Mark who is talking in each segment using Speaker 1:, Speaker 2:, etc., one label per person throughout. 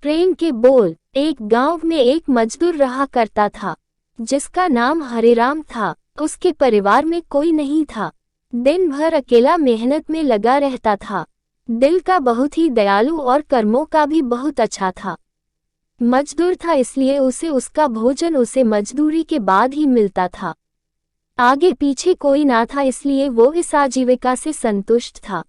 Speaker 1: प्रेम के बोल। एक गांव में एक मजदूर रहा करता था जिसका नाम हरिराम था। उसके परिवार में कोई नहीं था। दिन भर अकेला मेहनत में लगा रहता था। दिल का बहुत ही दयालु और कर्मों का भी बहुत अच्छा था। मजदूर था इसलिए उसे उसका भोजन उसे मजदूरी के बाद ही मिलता था। आगे पीछे कोई ना था इसलिए वो इस आजीविका से संतुष्ट था।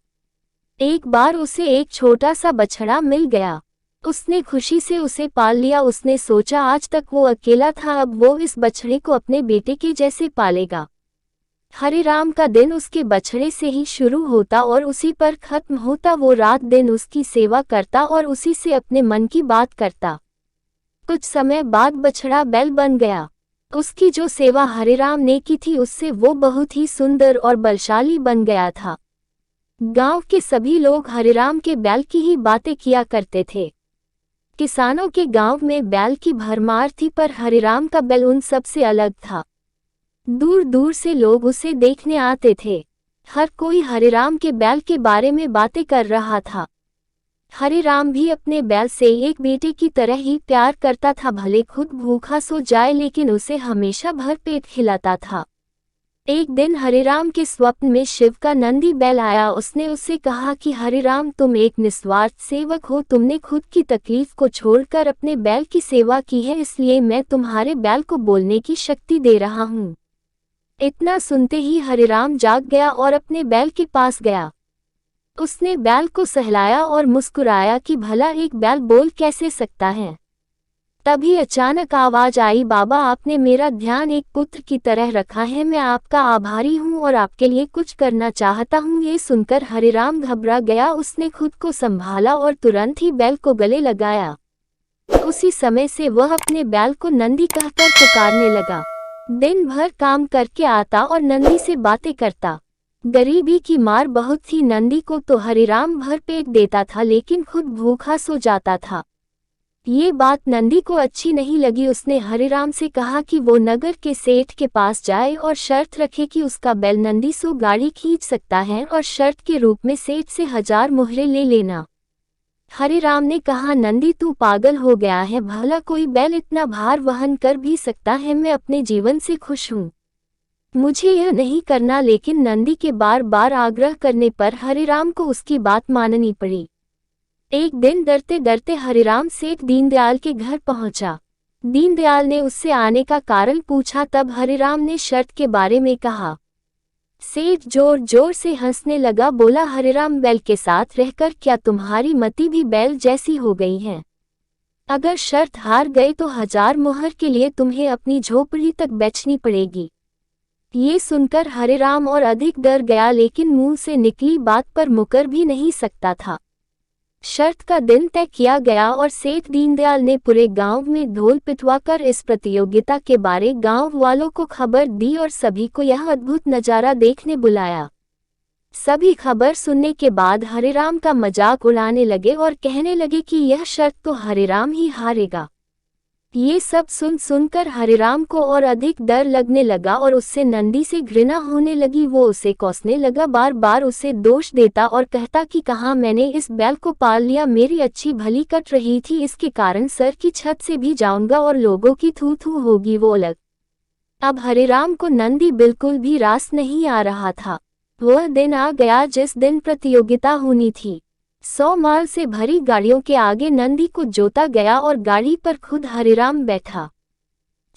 Speaker 1: एक बार उसे एक छोटा सा बछड़ा मिल गया। उसने खुशी से उसे पाल लिया। उसने सोचा आज तक वो अकेला था, अब वो इस बछड़े को अपने बेटे के जैसे पालेगा। हरिराम का दिन उसके बछड़े से ही शुरू होता और उसी पर खत्म होता। वो रात दिन उसकी सेवा करता और उसी से अपने मन की बात करता। कुछ समय बाद बछड़ा बैल बन गया। उसकी जो सेवा हरिराम ने की थी उससे वो बहुत ही सुंदर और बलशाली बन गया था। गांव के सभी लोग हरिराम के बैल की ही बातें किया करते थे। किसानों के गांव में बैल की भरमार थी, पर हरिराम का बैल उन सब से अलग था। दूर दूर से लोग उसे देखने आते थे। हर कोई हरिराम के बैल के बारे में बातें कर रहा था। हरिराम भी अपने बैल से एक बेटे की तरह ही प्यार करता था। भले खुद भूखा सो जाए लेकिन उसे हमेशा भरपेट खिलाता था। एक दिन हरिराम के स्वप्न में शिव का नंदी बैल आया। उसने उससे कहा कि हरिराम, तुम एक निस्वार्थ सेवक हो। तुमने खुद की तकलीफ को छोड़कर अपने बैल की सेवा की है, इसलिए मैं तुम्हारे बैल को बोलने की शक्ति दे रहा हूँ। इतना सुनते ही हरिराम जाग गया और अपने बैल के पास गया। उसने बैल को सहलाया और मुस्कुराया कि भला एक बैल बोल कैसे सकता है। तभी अचानक आवाज आई, बाबा, आपने मेरा ध्यान एक पुत्र की तरह रखा है। मैं आपका आभारी हूँ और आपके लिए कुछ करना चाहता हूँ। ये सुनकर हरिराम घबरा गया। उसने खुद को संभाला और तुरंत ही बैल को गले लगाया। उसी समय से वह अपने बैल को नंदी कहकर पुकारने लगा। दिन भर काम करके आता और नंदी से बातें करता। गरीबी की मार बहुत थी। नंदी को तो हरिराम भर पेट देता था लेकिन खुद भूखा सो जाता था। ये बात नंदी को अच्छी नहीं लगी। उसने हरिराम से कहा कि वो नगर के सेठ के पास जाए और शर्त रखे कि उसका बैल नंदी सो गाड़ी खींच सकता है और शर्त के रूप में सेठ से 1000 मुहरे ले लेना। हरिराम ने कहा, नंदी, तू पागल हो गया है। भला कोई बैल इतना भार वहन कर भी सकता है? मैं अपने जीवन से खुश हूँ, मुझे यह नहीं करना। लेकिन नंदी के बार बार आग्रह करने पर हरिराम को उसकी बात माननी पड़ी। एक दिन डरते डरते हरिराम सेठ दीनदयाल के घर पहुंचा। दीनदयाल ने उससे आने का कारण पूछा। तब हरिराम ने शर्त के बारे में कहा। सेठ जोर जोर से हंसने लगा। बोला, हरिराम, बैल के साथ रहकर क्या तुम्हारी मति भी बैल जैसी हो गई है? अगर शर्त हार गए तो 1000 मुहर के लिए तुम्हें अपनी झोपड़ी तक बेचनी पड़ेगी। ये सुनकर हरिराम और अधिक डर गया, लेकिन मुंह से निकली बात पर मुकर भी नहीं सकता था। शर्त का दिन तय किया गया और सेठ दीनदयाल ने पूरे गांव में ढोल पिटवाकर इस प्रतियोगिता के बारे गांव वालों को खबर दी और सभी को यह अद्भुत नज़ारा देखने बुलाया। सभी खबर सुनने के बाद हरिराम का मजाक उड़ाने लगे और कहने लगे कि यह शर्त तो हरिराम ही हारेगा। ये सब सुनकर हरिराम को और अधिक डर लगने लगा और उससे नंदी से घृणा होने लगी। वो उसे कोसने लगा, बार बार उसे दोष देता और कहता कि कहाँ मैंने इस बैल को पाल लिया, मेरी अच्छी भली कट रही थी, इसके कारण सर की छत से भी जाऊंगा और लोगों की थू थू होगी वो अलग। अब हरिराम को नंदी बिल्कुल भी रास नहीं आ रहा था। वह दिन आ गया जिस दिन प्रतियोगिता होनी थी। 100 माल से भरी गाड़ियों के आगे नंदी को जोता गया और गाड़ी पर खुद हरिराम बैठा।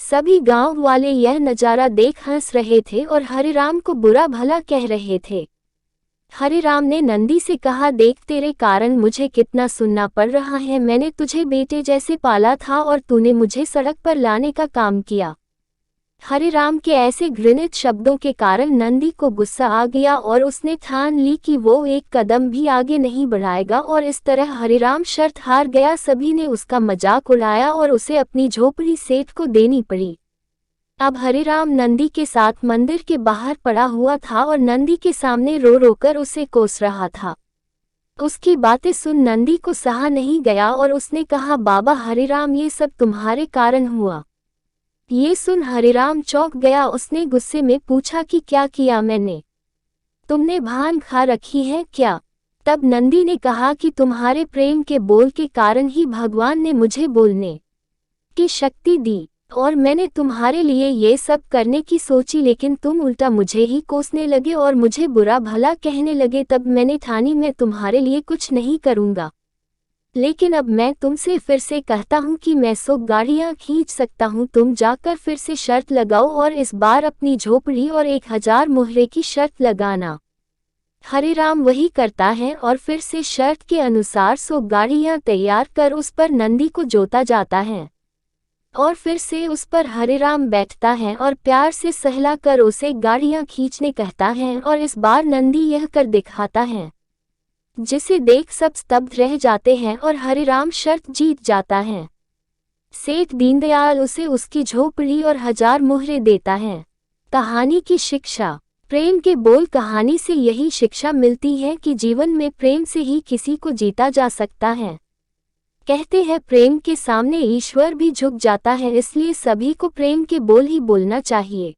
Speaker 1: सभी गांव वाले यह नज़ारा देख हंस रहे थे और हरिराम को बुरा भला कह रहे थे। हरिराम ने नंदी से कहा, देख, तेरे कारण मुझे कितना सुनना पड़ रहा है। मैंने तुझे बेटे जैसे पाला था और तूने मुझे सड़क पर लाने का काम किया। हरिराम के ऐसे घृणित शब्दों के कारण नंदी को गुस्सा आ गया और उसने ठान ली कि वो एक कदम भी आगे नहीं बढ़ाएगा और इस तरह हरिराम शर्त हार गया। सभी ने उसका मजाक उड़ाया और उसे अपनी झोपड़ी सेठ को देनी पड़ी। अब हरिराम नंदी के साथ मंदिर के बाहर पड़ा हुआ था और नंदी के सामने रो रोकर उसे कोस रहा था। उसकी बातें सुन नंदी को सहा नहीं गया और उसने कहा, बाबा हरिराम, ये सब तुम्हारे कारण हुआ। ये सुन हरिराम चौंक गया। उसने गुस्से में पूछा कि क्या किया मैंने? तुमने भांग खा रखी है क्या? तब नंदी ने कहा कि तुम्हारे प्रेम के बोल के कारण ही भगवान ने मुझे बोलने की शक्ति दी, और मैंने तुम्हारे लिए ये सब करने की सोची, लेकिन तुम उल्टा मुझे ही कोसने लगे और मुझे बुरा भला कहने लगे। तब मैंने ठानी मैं तुम्हारे लिए कुछ नहीं करूँगा, लेकिन अब मैं तुमसे फिर से कहता हूँ कि मैं 100 गाड़ियाँ खींच सकता हूँ। तुम जाकर फिर से शर्त लगाओ और इस बार अपनी झोपड़ी और 1000 मुहरे की शर्त लगाना। हरिराम वही करता है और फिर से शर्त के अनुसार 100 गाड़ियाँ तैयार कर उस पर नंदी को जोता जाता है, और फिर से उस पर हरिराम बैठता है और प्यार से सहला कर उसे गाड़ियाँ खींचने कहता है, और इस बार नंदी यह कर दिखाता है, जिसे देख सब स्तब्ध रह जाते हैं और हरिराम शर्त जीत जाता है। सेठ दीनदयाल उसे उसकी झोपड़ी और 1000 मुहरे देता है। कहानी की शिक्षा। प्रेम के बोल कहानी से यही शिक्षा मिलती है कि जीवन में प्रेम से ही किसी को जीता जा सकता है। कहते हैं प्रेम के सामने ईश्वर भी झुक जाता है, इसलिए सभी को प्रेम के बोल ही बोलना चाहिए।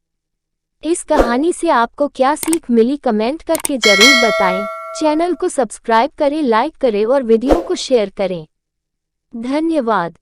Speaker 1: इस कहानी से आपको क्या सीख मिली कमेंट करके जरूर बताएं। चैनल को सब्सक्राइब करें, लाइक करें और वीडियो को शेयर करें। धन्यवाद।